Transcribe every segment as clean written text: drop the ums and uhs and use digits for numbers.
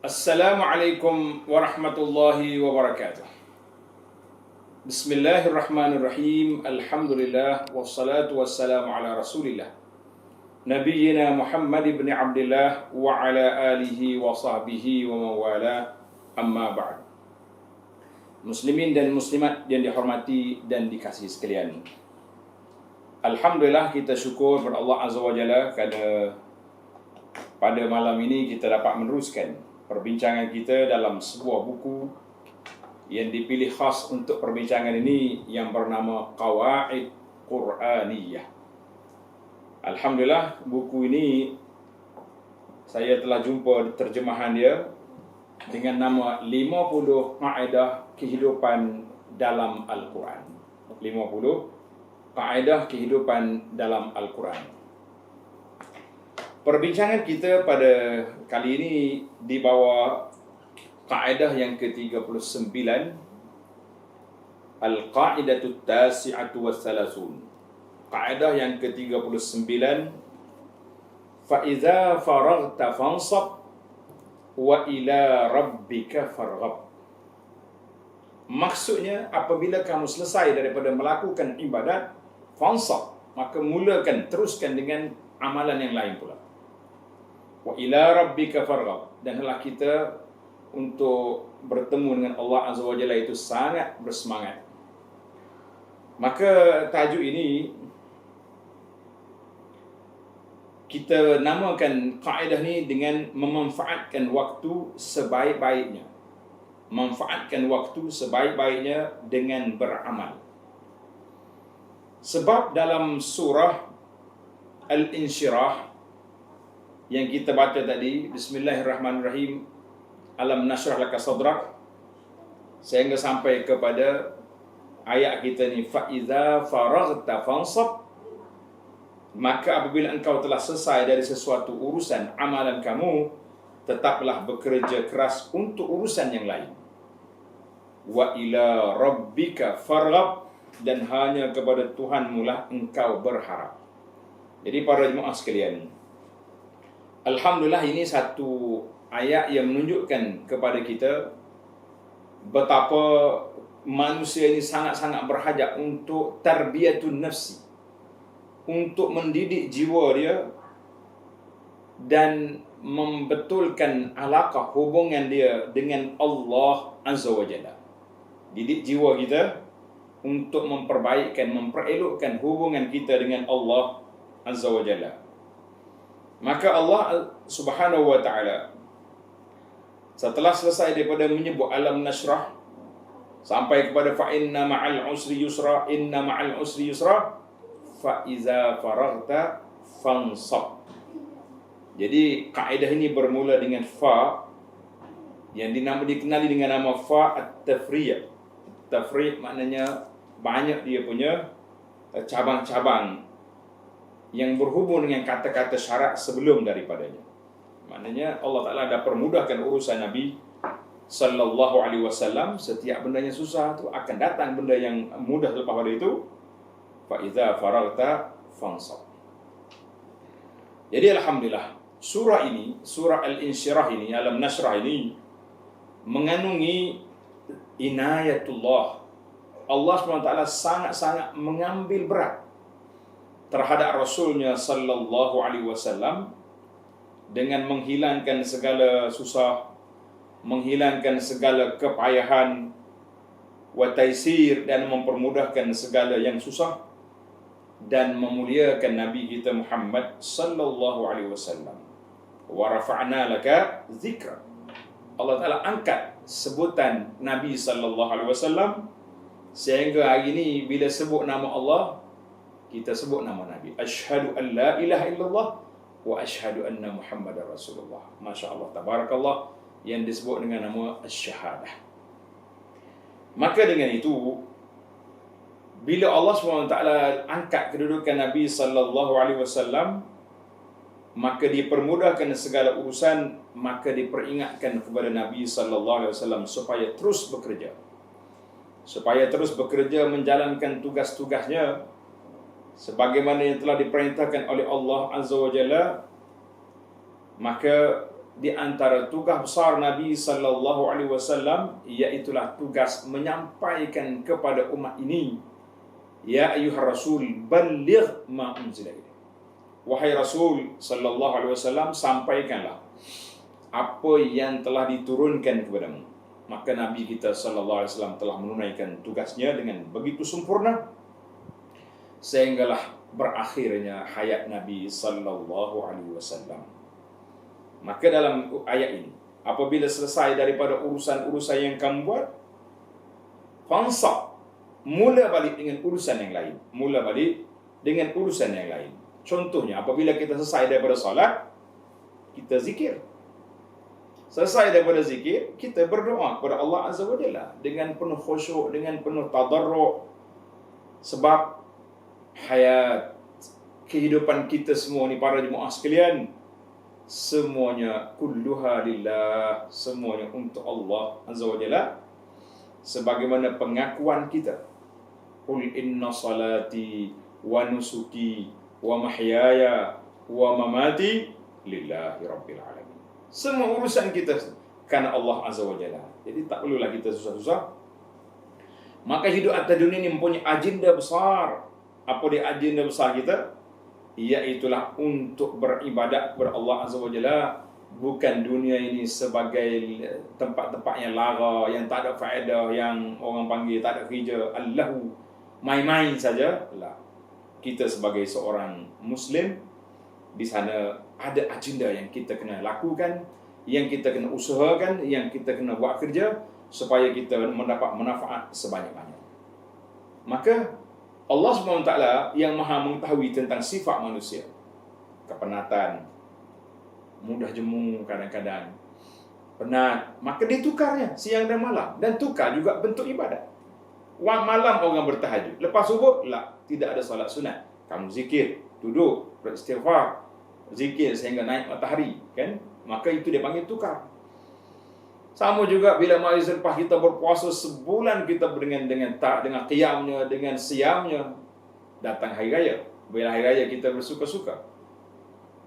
Assalamualaikum warahmatullahi wabarakatuh. Bismillahirrahmanirrahim. Alhamdulillah wassalatu wassalamu ala Rasulillah Nabiyyina Muhammad ibn Abdullah wa ala alihi wa sahbihi wa mawala. Amma ba'd. Muslimin dan muslimat yang dihormati dan dikasihi sekalian, alhamdulillah kita syukur kepada Allah Azza wa Jalla kerana pada malam ini kita dapat meneruskan perbincangan kita dalam sebuah buku yang dipilih khas untuk perbincangan ini yang bernama Qawaid Quraniyah. Alhamdulillah, buku ini saya telah jumpa terjemahan dia dengan nama 50 Kaedah Kehidupan dalam Al-Quran. 50 Kaedah Kehidupan dalam Al-Quran. Perbincangan kita pada kali ini di bawah kaedah yang ke-39, Al-Qa'idatut Tasi'atu Wassalasun. Kaedah yang ke-39, Fa'iza faragta fansab wa ila rabbika farghab. Maksudnya, apabila kamu selesai daripada melakukan ibadat, fansab, maka mulakan, teruskan dengan amalan yang lain pula. Wa ila rabbika farghab, dan hendaklah kita untuk bertemu dengan Allah Azza wa Jalla itu sangat bersemangat. Maka tajuk ini kita namakan kaedah ni dengan memanfaatkan waktu sebaik-baiknya. Manfaatkan waktu sebaik-baiknya dengan beramal. Sebab dalam surah Al-Insyirah yang kita baca tadi, Bismillahirrahmanirrahim, Alam nashrah laka sadrak, sehingga sampai kepada ayat kita ni, Fa'iza faraghta fansab, maka apabila engkau telah selesai dari sesuatu urusan amalan kamu, tetaplah bekerja keras untuk urusan yang lain. Wa ila rabbika farghab, dan hanya kepada Tuhanmu lah engkau berharap. Jadi para jemaah sekalian, alhamdulillah, ini satu ayat yang menunjukkan kepada kita betapa manusia ini sangat-sangat berhajat untuk tarbiyatun nafsi, untuk mendidik jiwa dia dan membetulkan alaqah, hubungan dia dengan Allah Azza wa Jalla. Didik jiwa kita untuk memperbaikkan, memperelokkan hubungan kita dengan Allah Azza wa Jalla. Maka Allah Subhanahu wa ta'ala setelah selesai daripada menyebut alam nashrah sampai kepada fa inna ma'al usri yusra, inna ma'al usri yusra, fa iza faraghta fansab. Jadi kaedah ini bermula dengan fa yang dikenali dengan nama fa at-tafri'. Tafri' maknanya banyak dia punya cabang-cabang yang berhubung dengan kata-kata syarat sebelum daripadanya. Maknanya Allah Ta'ala dah permudahkan urusan Nabi Sallallahu Alaihi Wasallam. Setiap benda yang susah tu akan datang benda yang mudah lepas pada itu. Fa'iza faraghta fansab. Jadi alhamdulillah, surah ini, surah Al-Insyirah ini, Alam Nashrah ini, mengandungi inayatullah. Allah SWT sangat-sangat mengambil berat terhadap Rasulnya Sallallahu Alaihi Wasallam dengan menghilangkan segala susah, menghilangkan segala kepayahan, wa taisir, dan mempermudahkan segala yang susah, dan memuliakan Nabi kita Muhammad Sallallahu Alaihi Wasallam. Wa rafa'na laka zikra. Allah Ta'ala angkat sebutan Nabi Sallallahu Alaihi Wasallam sehingga hari ini bila sebut nama Allah, kita sebut nama Nabi. Asyhadu an la ilaha illallah wa asyhadu anna Muhammadar Rasulullah. Masya Allah, tabarakallah, yang disebut dengan nama Asy-Syahadah. Maka dengan itu, bila Allah SWT angkat kedudukan Nabi Sallallahu Alaihi Wasallam, maka dipermudahkan segala urusan, maka diperingatkan kepada Nabi Sallallahu Alaihi Wasallam supaya terus bekerja, menjalankan tugas-tugasnya sebagaimana yang telah diperintahkan oleh Allah Azza wa Jalla. Maka di antara tugas besar Nabi sallallahu alaihi wasallam iaitulah tugas menyampaikan kepada umat ini, ya ayyuhar rasul balligh ma unzila ilaik. Wahai Rasul sallallahu alaihi wasallam, sampaikanlah apa yang telah diturunkan kepadamu. Maka Nabi kita sallallahu alaihi wasallam telah menunaikan tugasnya dengan begitu sempurna sehinggalah berakhirnya hayat Nabi sallallahu alaihi wasallam. Maka dalam ayat ini, apabila selesai daripada urusan-urusan yang kamu buat, fansab, mula balik dengan urusan yang lain. Mula balik dengan urusan yang lain. Contohnya, apabila kita selesai daripada salat, kita zikir. Selesai daripada zikir, kita berdoa kepada Allah Azza wa Jalla dengan penuh khusyuk, dengan penuh tadarruk. Sebab hayat, kehidupan kita semua ni para jemaah sekalian, semuanya kulluha lillah, semuanya untuk Allah Azza wa Jalla. Sebagaimana pengakuan kita, qul inna salati wa nusuki wa mahyaya wa mamati lillahi rabbil alamin. Semua urusan kita karena Allah Azza wa Jalla. Jadi tak perlulah kita susah-susah. Maka hidup atas dunia ini mempunyai agenda besar. Apa dia agenda besar kita? Iaitulah untuk beribadat kepada Allah Azza wa Jalla. Bukan dunia ini sebagai tempat-tempat yang lara, yang tak ada faedah, yang orang panggil tak ada kerja, Allahu main-main saja. Lah. Kita sebagai seorang Muslim, di sana ada agenda yang kita kena lakukan, yang kita kena usahakan, yang kita kena buat kerja supaya kita mendapat manfaat sebanyak-banyak. Maka Allah SWT yang maha mengetahui tentang sifat manusia, kepenatan, mudah jemu kadang-kadang, penat, maka dia tukarnya siang dan malam. Dan tukar juga bentuk ibadat. Malam orang bertahajud, lepas subuh tidak ada solat sunat, kamu zikir, duduk, beristighfar, zikir sehingga naik matahari, kan? Maka itu dia panggil tukar. Sama juga bila mari selepas kita berpuasa sebulan, kita dengan qiyamnya, dengan siamnya, datang hari raya. Bila hari raya kita bersuka-suka.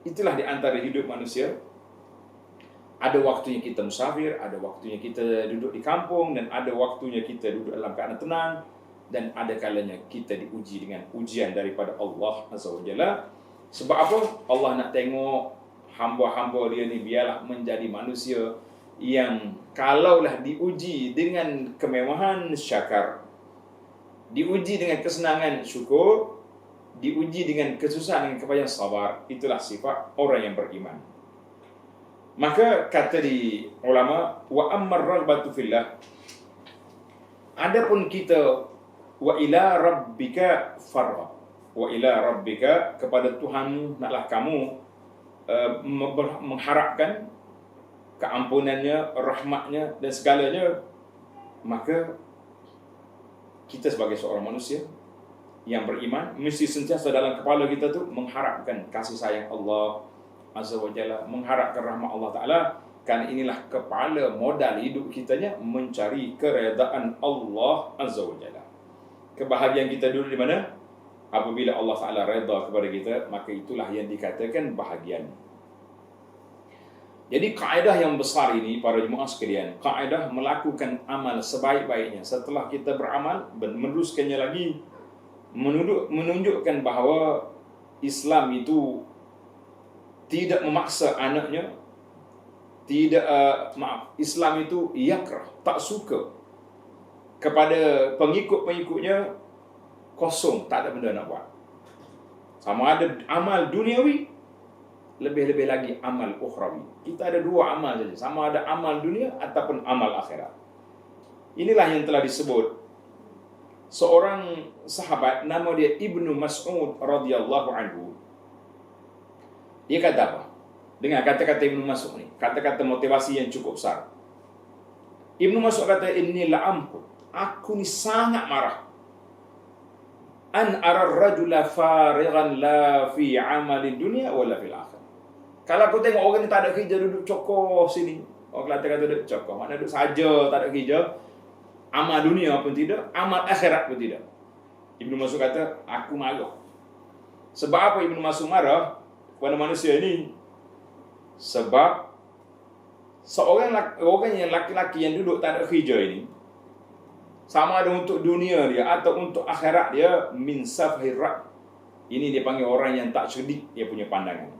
Itulah di antara hidup manusia. Ada waktunya kita musafir, ada waktunya kita duduk di kampung, dan ada waktunya kita duduk dalam keadaan tenang, dan ada kalanya kita diuji dengan ujian daripada Allah Azza wa Jalla. Sebab apa? Allah nak tengok hamba-hamba dia ni biarlah menjadi manusia yang kalaulah diuji dengan kemewahan, syakar. Diuji dengan kesenangan, syukur. Diuji dengan kesusahan, dengan kepayahan, sabar. Itulah sifat orang yang beriman. Maka kata di ulama, wa ammar raghbatu fillah, adapun kita wa ila rabbika farghab, wa ila rabbika, kepada Tuhanmu naklah kamu mengharapkan keampunannya, rahmatnya dan segalanya. Maka kita sebagai seorang manusia yang beriman mesti sentiasa dalam kepala kita tu mengharapkan kasih sayang Allah Azza wa Jalla, mengharapkan rahmat Allah Ta'ala. Kerana inilah kepala modal hidup kitanya, mencari keredaan Allah Azza wa Jalla. Kebahagiaan kita dulu di mana? Apabila Allah Ta'ala reda kepada kita, maka itulah yang dikatakan bahagian. Jadi kaedah yang besar ini para jemaah sekalian, kaedah melakukan amal sebaik-baiknya. Setelah kita beramal, meneruskannya lagi, menunjukkan bahawa Islam itu tidak memaksa anaknya, Islam itu yakrah, tak suka kepada pengikut-pengikutnya kosong, tak ada benda nak buat. Sama ada amal duniawi, lebih-lebih lagi amal ukhrawi. Kita ada dua amal saja, sama ada amal dunia ataupun amal akhirat. Inilah yang telah disebut seorang sahabat, nama dia Ibnu Mas'ud radhiyallahu anhu. Dia kata apa? Dengar kata-kata Ibnu Mas'ud ni, kata-kata motivasi yang cukup besar. Ibnu Mas'ud kata, inni la'amku, aku ni sangat marah, an ara rajula farighan la fi amali dunia wala fil akhirah. Kalau aku tengok orang ni tak ada kerja, duduk cokoh sini, orang Kelantan kata duduk cokoh, maknanya duduk saja, tak ada kerja, amal dunia pun tidak, amal akhirat pun tidak. Ibnu Mas'ud kata, aku marah. Sebab apa Ibnu Mas'ud marah kepada manusia ini? Sebab Orang yang laki-laki yang duduk tak ada kerja ini, sama ada untuk dunia dia atau untuk akhirat dia, min safhirat. Ini dia panggil orang yang tak cerdik dia punya pandangan.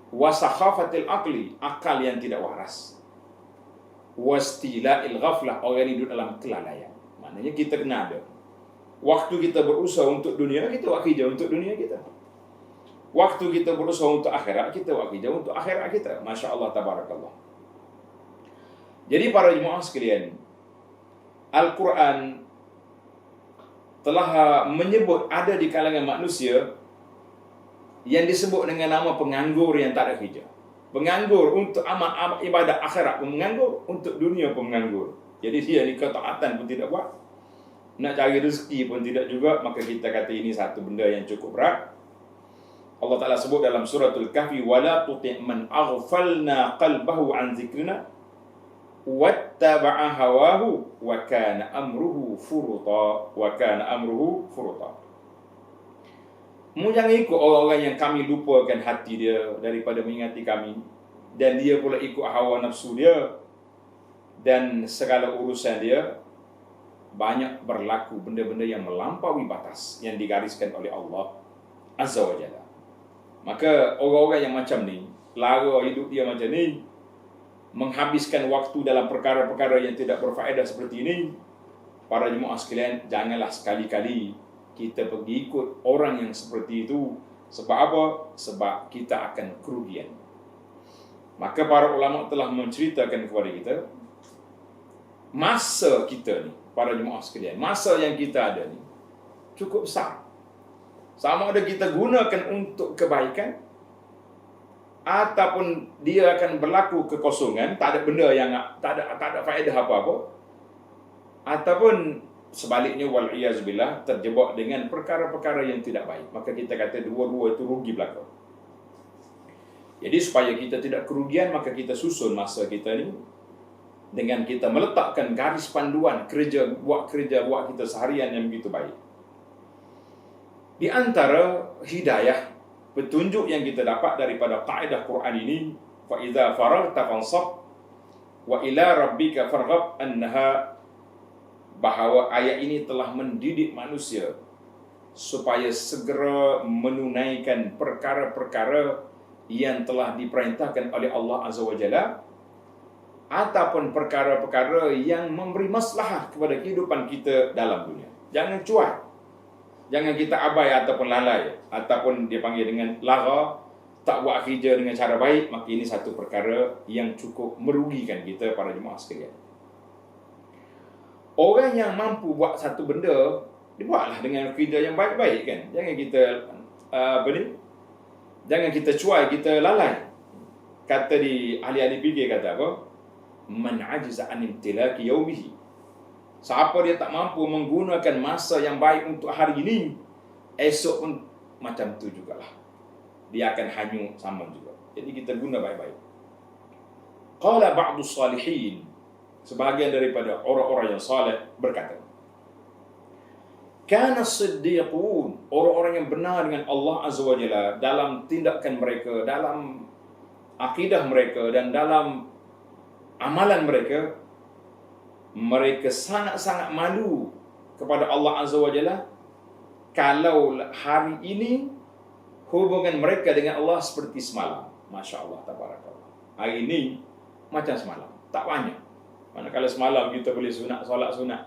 Wasakhafatil aqli, akal yang tidak waras. Wastila'il ghaflah, orang ini duduk dalam kelalaian. Maknanya kita kena ada. Waktu kita berusaha untuk dunia, kita buat kerja untuk dunia kita. Waktu kita berusaha untuk akhirat, kita buat kerja untuk akhirat kita. Masya Allah, tabarakallah. Jadi para jemaah sekalian, Al-Quran telah menyebut ada di kalangan manusia yang disebut dengan nama penganggur yang tak ada kerja. Penganggur untuk amal ibadat akhirat pun menganggur, untuk dunia pun menganggur. Jadi dia ni ketaatan pun tidak buat, nak cari rezeki pun tidak juga. Maka kita kata ini satu benda yang cukup berat. Allah Ta'ala sebut dalam suratul Kahfi, wala tuti' man aghfalna qalbahu an zikrina wattaba'a hawahu wa kana amruhu furuta. Mu jangan ikut orang-orang yang kami lupakan hati dia daripada mengingati kami, dan dia pula ikut hawa nafsu dia, dan segala urusan dia banyak berlaku benda-benda yang melampaui batas yang digariskan oleh Allah Azza wa Jalla. Maka orang-orang yang macam ni, lara hidup dia macam ni, menghabiskan waktu dalam perkara-perkara yang tidak berfaedah seperti ini, para jemaah sekalian, janganlah sekali-kali kita pergi ikut orang yang seperti itu. Sebab apa? Sebab kita akan kerugian. Maka para ulama telah menceritakan kepada kita, masa kita ni, para jemaah sekalian, masa yang kita ada ni cukup besar. Sama ada kita gunakan untuk kebaikan, ataupun dia akan berlaku kekosongan, tak ada benda yang tak ada faedah apa-apa, ataupun sebaliknya, wal'iyazubillah, terjebak dengan perkara-perkara yang tidak baik. Maka kita kata dua-dua itu rugi belaka. Jadi supaya kita tidak kerugian, maka kita susun masa kita ni dengan kita meletakkan garis panduan kerja buat kita seharian yang begitu baik. Di antara hidayah, petunjuk yang kita dapat daripada kaedah Quran ini, fa idza faraghta fansab wa ila rabbika farghab, annaha, bahawa ayat ini telah mendidik manusia supaya segera menunaikan perkara-perkara yang telah diperintahkan oleh Allah Azza wa Jalla, ataupun perkara-perkara yang memberi maslahah kepada kehidupan kita dalam dunia. Jangan cuai, jangan kita abai ataupun lalai, ataupun dia panggil dengan lara, tak buat kerja dengan cara baik. Maka ini satu perkara yang cukup merugikan kita, para jemaah sekalian. Orang yang mampu buat satu benda, dia buatlah dengan kerja yang baik-baik kan. Jangan kita jangan kita cuai, kita lalai. Kata di ahli-ahli fikir kata apa? Man ajiza an imtilaki yaumihi. Siapa dia tak mampu menggunakan masa yang baik untuk hari ini, esok pun macam tu jugalah. Dia akan hanyut sama juga. Jadi kita guna baik-baik. Qala ba'du salihin, sebahagian daripada orang-orang yang saleh berkata, kana siddiqun, orang-orang yang benar dengan Allah Azza wa Jalla dalam tindakan mereka, dalam akidah mereka, dan dalam amalan mereka, mereka sangat-sangat malu kepada Allah Azza wa Jalla kalau hari ini hubungan mereka dengan Allah seperti semalam. Masya Allah, tabarakallah. Hari ini macam semalam, tak banyak. Manakala semalam kita boleh solat sunat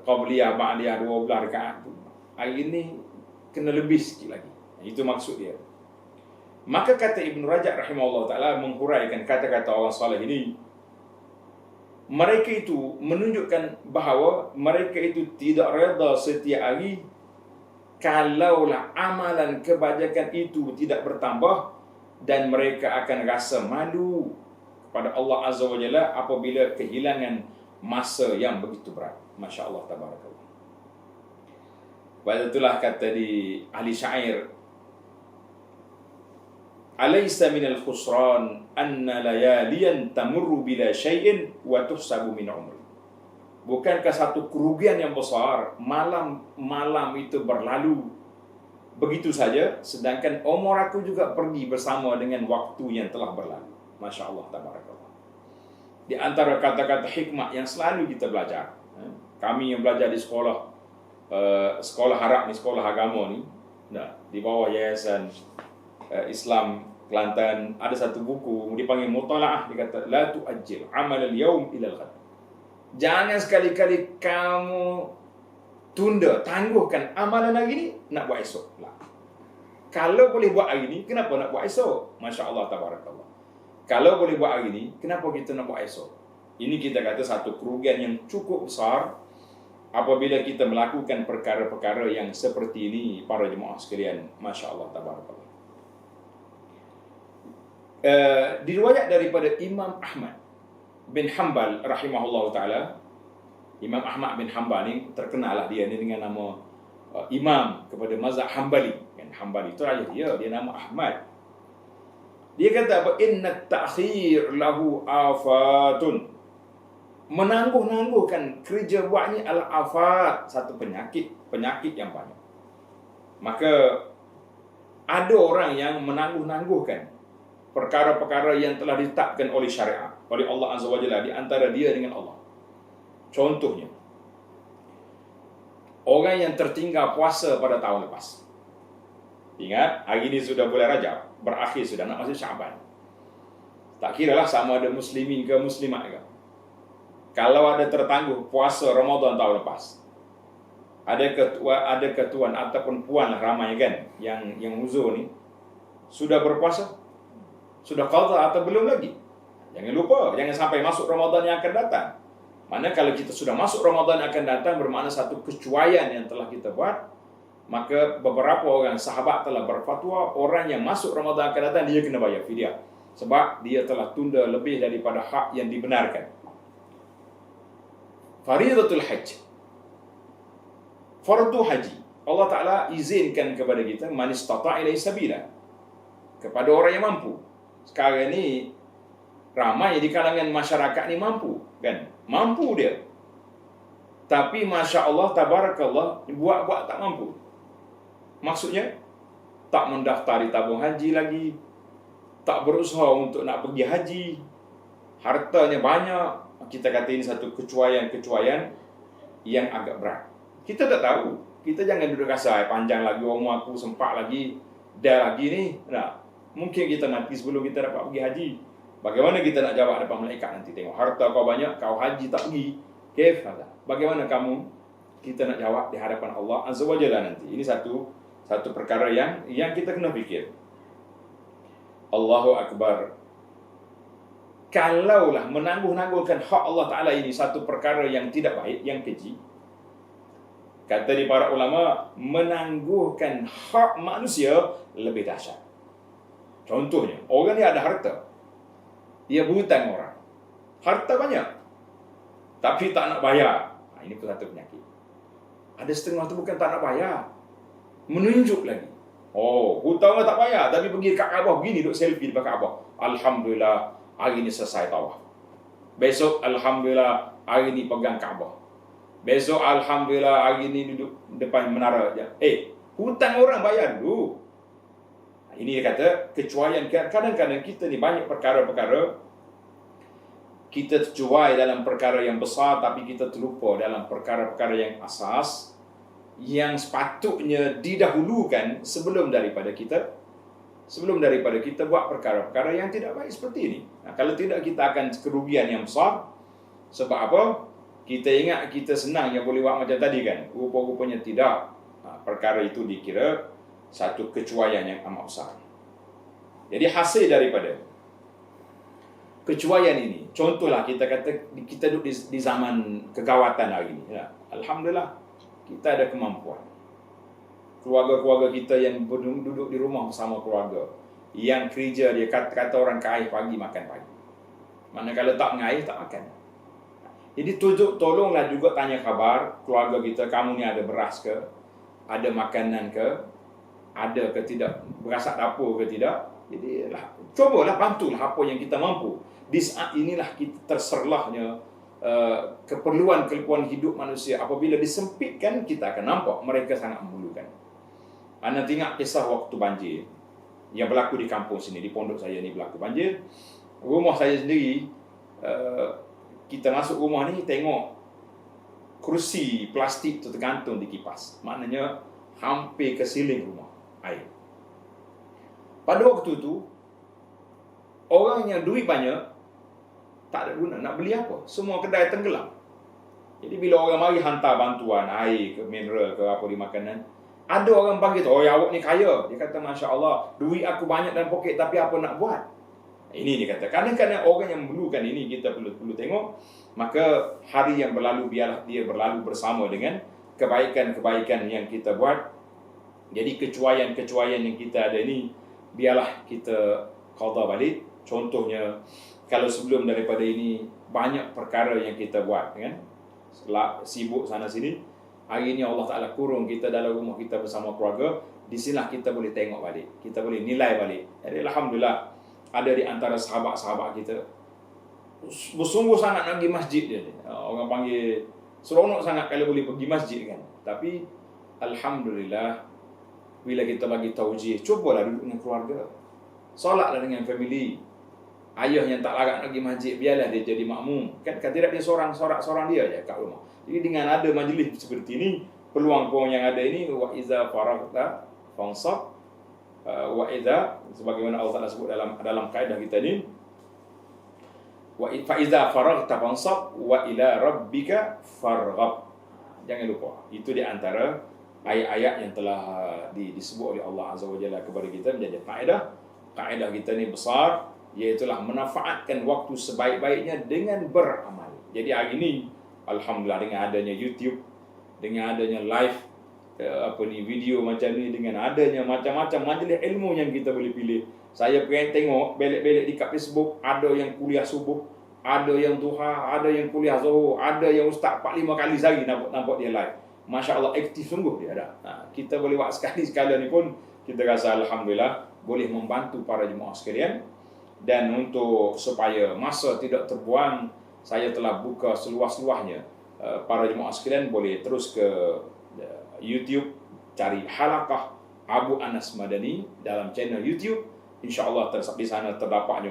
qabliyah, ba'diyah 12 rakaat, hari ini kena lebih sikit lagi. Itu maksud dia. Maka kata Ibn Rajab rahimahullah ta'ala menghuraikan kata-kata orang salih ini, mereka itu menunjukkan bahawa mereka itu tidak reda setiap hari kalaulah amalan kebajikan itu tidak bertambah, dan mereka akan rasa malu pada Allah Azza wa Jalla apabila kehilangan masa yang begitu berat. Masya Allah, tabarakallah. Pada itulah kata di ahli syair, alaysa minal khusran anna layaliyan tamurru bila syai'in wa tuhsabu min umri. Bukankah satu kerugian yang besar malam-malam itu berlalu begitu saja, sedangkan umur aku juga pergi bersama dengan waktu yang telah berlalu. Masya Allah, tabarakallah. Di antara kata-kata hikmah yang selalu kita belajar, kami yang belajar di sekolah, sekolah harap ni, sekolah agama ni, di bawah Yayasan Islam Kelantan, ada satu buku dipanggil Mutalaah, dia kata la tuajjil amal al-yawm ila al-ghad. Jangan sekali-kali kamu tangguhkan amalan hari ni nak buat esok lah. Kalau boleh buat hari ni, kenapa nak buat esok? Masya Allah, tabarakallah. Kalau boleh buat hari ni, kenapa kita nak buat esok? Ini kita kata satu kerugian yang cukup besar apabila kita melakukan perkara-perkara yang seperti ini, para jemaah sekalian. Masya Allah, tabarakallah. Diriwayat daripada Imam Ahmad bin Hanbal rahimahullah ta'ala. Imam Ahmad bin Hanbal ni terkenal lah dia ni dengan nama imam kepada mazhab Hanbali. Kan Hanbali itu ayah dia nama Ahmad. Dia kata apa? Inna ta'khir lahu afatun. Menangguh-nangguhkan kerja buat ni adalah afat, satu penyakit yang banyak. Maka ada orang yang menangguh-nangguhkan perkara-perkara yang telah ditetapkan oleh syariat, oleh Allah Azza wa Jalla, di antara dia dengan Allah. Contohnya, orang yang tertinggal puasa pada tahun lepas. Ingat, hari ini sudah bulan Rajab, berakhir sudah nak masuk Syaban. Tak kiralah sama ada muslimin ke muslimat ke. Kalau ada tertangguh puasa Ramadan tahun lepas, ada ketuan ataupun puan ramai kan yang uzur ni sudah berpuasa, sudah qadha atau belum lagi. Jangan lupa, jangan sampai masuk Ramadan yang akan datang. Mana kalau kita sudah masuk Ramadan yang akan datang, bermakna satu kecuaian yang telah kita buat. Maka beberapa orang sahabat telah berfatwa, orang yang masuk Ramadan akan datang, dia kena bayar fidyah. Sebab dia telah tunda lebih daripada hak yang dibenarkan. Faridatul Hajj, fardu haji, Allah Ta'ala izinkan kepada kita, man istata' ilaihi sabila, kepada orang yang mampu. Sekarang ni ramai di kalangan masyarakat ni mampu, kan? Mampu dia. Tapi Masya Allah, tabarakallah, buat tak mampu. Maksudnya, tak mendaftari tabung haji lagi, tak berusaha untuk nak pergi haji, hartanya banyak. Kita kata ini satu kecuaian yang agak berat. Kita tak tahu. Kita jangan duduk rasa panjang lagi, umur aku sempat lagi, dah lagi ni. Nah, mungkin kita mati sebelum kita dapat pergi haji. Bagaimana kita nak jawab depan malaikat nanti? Tengok harta kau banyak, kau haji tak pergi. Bagaimana kamu? Kita nak jawab di hadapan Allah Azza wa Jalla nanti. Ini satu perkara yang kita kena fikir. Allahu Akbar. Kalaulah menangguh-nangguhkan hak Allah Ta'ala ini satu perkara yang tidak baik, yang keji, kata di para ulama, menangguhkan hak manusia lebih dahsyat. Contohnya, orang ni ada harta, dia berhutang orang, harta banyak, tapi tak nak bayar. Ini pun satu penyakit. Ada setengah tu bukan tak nak bayar, menunjuk lagi. Oh, hutang tak bayar, tapi pergi kat Kaabah, begini duduk selfie di Kaabah. Alhamdulillah, hari ni selesai tawaf. Besok, Alhamdulillah, hari ni pegang Kaabah. Besok, Alhamdulillah, hari ni duduk depan menara je. Hutang orang bayar dulu. Ini dia kata, kecuaian. Kadang-kadang kita ni banyak perkara-perkara, kita tercuai dalam perkara yang besar, tapi kita terlupa dalam perkara-perkara yang asas, yang sepatutnya didahulukan sebelum daripada kita buat perkara-perkara yang tidak baik seperti ini. Kalau tidak, kita akan kerugian yang besar. Sebab apa? Kita ingat kita senang yang boleh buat macam tadi kan. Rupa-rupanya tidak. Perkara itu dikira satu kecuaian yang amat besar. Jadi hasil daripada kecuaian ini, contohlah kita kata kita duduk di zaman kegawatan hari ini. Alhamdulillah, kita ada kemampuan. Keluarga-keluarga kita yang duduk di rumah bersama keluarga, yang kerja dia kata orang kaya pagi makan pagi. Manakala tak mengaih, tak makan. Jadi tolonglah juga tanya khabar keluarga kita, kamu ni ada beras ke? Ada makanan ke? Ada ke tidak? Berasak dapur ke tidak? Jadi cobalah bantulah apa yang kita mampu. Di saat inilah kita terserlahnya keperluan hidup manusia. Apabila disempitkan, kita akan nampak mereka sangat memerlukan. Anda tengok kisah waktu banjir yang berlaku di kampung sini, di pondok saya ni berlaku banjir. Rumah saya sendiri, kita masuk rumah ni tengok kerusi plastik tu tergantung di kipas. Maknanya hampir ke siling rumah air. Pada waktu tu, orang yang duit banyak tak ada guna, nak beli apa? Semua kedai tenggelam. Jadi bila orang mari hantar bantuan air ke mineral ke apa di makanan, ada orang bagi tu, oh ya awak ni kaya. Dia kata, Masya Allah, duit aku banyak dalam poket tapi apa nak buat? Ini dia kata, kadang-kadang orang yang memerlukan ini kita perlu tengok. Maka hari yang berlalu biarlah dia berlalu bersama dengan kebaikan-kebaikan yang kita buat. Jadi kecuaian-kecuaian yang kita ada ini biarlah kita qada balik. Contohnya, kalau sebelum daripada ini banyak perkara yang kita buat, kan? Sibuk sana sini. Hari ini Allah Ta'ala kurung kita dalam rumah kita bersama keluarga. Di sinilah kita boleh tengok balik, kita boleh nilai balik. Jadi Alhamdulillah, ada di antara sahabat-sahabat kita bersungguh sangat nak pergi masjid dia. Orang panggil seronok sangat kalau boleh pergi masjid, kan. Tapi Alhamdulillah, bila kita bagi taujih, cubalah duduk dengan keluarga, solatlah dengan family. Ayah yang tak larat nak pergi masjid, biarlah dia jadi makmum, kan tidak dia sorak-sorak dia je kat rumah. Jadi dengan ada majlis seperti ini, peluang-peluang yang ada ini, wa iza faraghta fansab, wa iza, sebagaimana Allah Taala sebut dalam kaedah kita ni, wa fa iza faraghta fansab wa ila rabbika farghab. Jangan lupa, itu di antara ayat-ayat yang telah disebut oleh Allah Azza wa Jalla kepada kita menjadi kaedah kita ni besar, iaitulah memanfaatkan waktu sebaik-baiknya dengan beramal. Jadi hari ini Alhamdulillah, dengan adanya YouTube, dengan adanya live video macam ni, dengan adanya macam-macam majlis ilmu yang kita boleh pilih. Saya pengen tengok belik-belik di kat Facebook, ada yang kuliah subuh, ada yang duha, ada yang kuliah zuhur, ada yang ustaz 4-5 kali sehari nampak dia live. Masya Allah, aktif sungguh dia ada. Kita boleh buat sekali-sekala ni pun kita rasa Alhamdulillah boleh membantu para jemaah sekalian. Dan untuk supaya masa tidak terbuang, saya telah buka seluas-luasnya. Para jemaah sekalian boleh terus ke YouTube, cari Halaqah Abu Anas Madani dalam channel YouTube. InsyaAllah di sana terdapatnya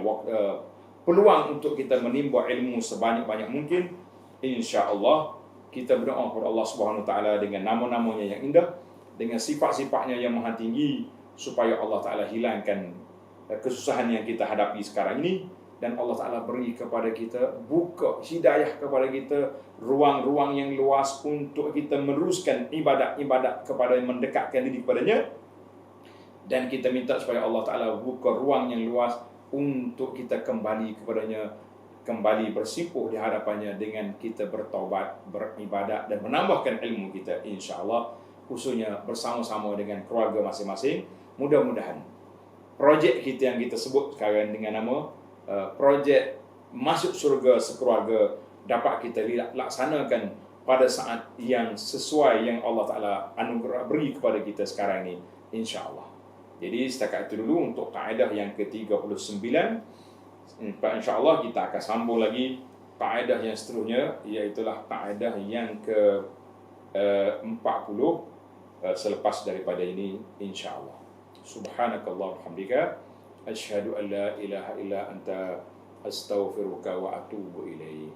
peluang untuk kita menimba ilmu sebanyak-banyak mungkin. InsyaAllah kita berdoa kepada Allah Subhanahu Wa Taala dengan nama-namanya yang indah, dengan sifat-sifatnya yang maha tinggi, supaya Allah Ta'ala hilangkan kesusahan yang kita hadapi sekarang ini, dan Allah Ta'ala beri kepada kita, buka hidayah kepada kita, ruang-ruang yang luas untuk kita meneruskan ibadat-ibadat kepada mendekatkan diri kepadanya. Dan kita minta supaya Allah Ta'ala buka ruang yang luas untuk kita kembali kepadanya, kembali bersimpuh di hadapannya dengan kita bertaubat, beribadat dan menambahkan ilmu kita, insya-Allah, khususnya bersama-sama dengan keluarga masing-masing. Mudah-mudahan projek kita yang kita sebut sekarang dengan nama projek masuk syurga sekeluarga dapat kita laksanakan pada saat yang sesuai yang Allah Ta'ala anugerah beri kepada kita sekarang ini, insya-Allah. Jadi setakat itu dulu untuk kaedah yang ke-39. InsyaAllah kita akan sambung lagi kaedah yang seterusnya, iaitulah kaedah yang ke-40 selepas daripada ini, insyaAllah. Subhanakallah walhamdika, asyhadu an la ilaha illa anta, astaghfiruka wa atubu ilaih.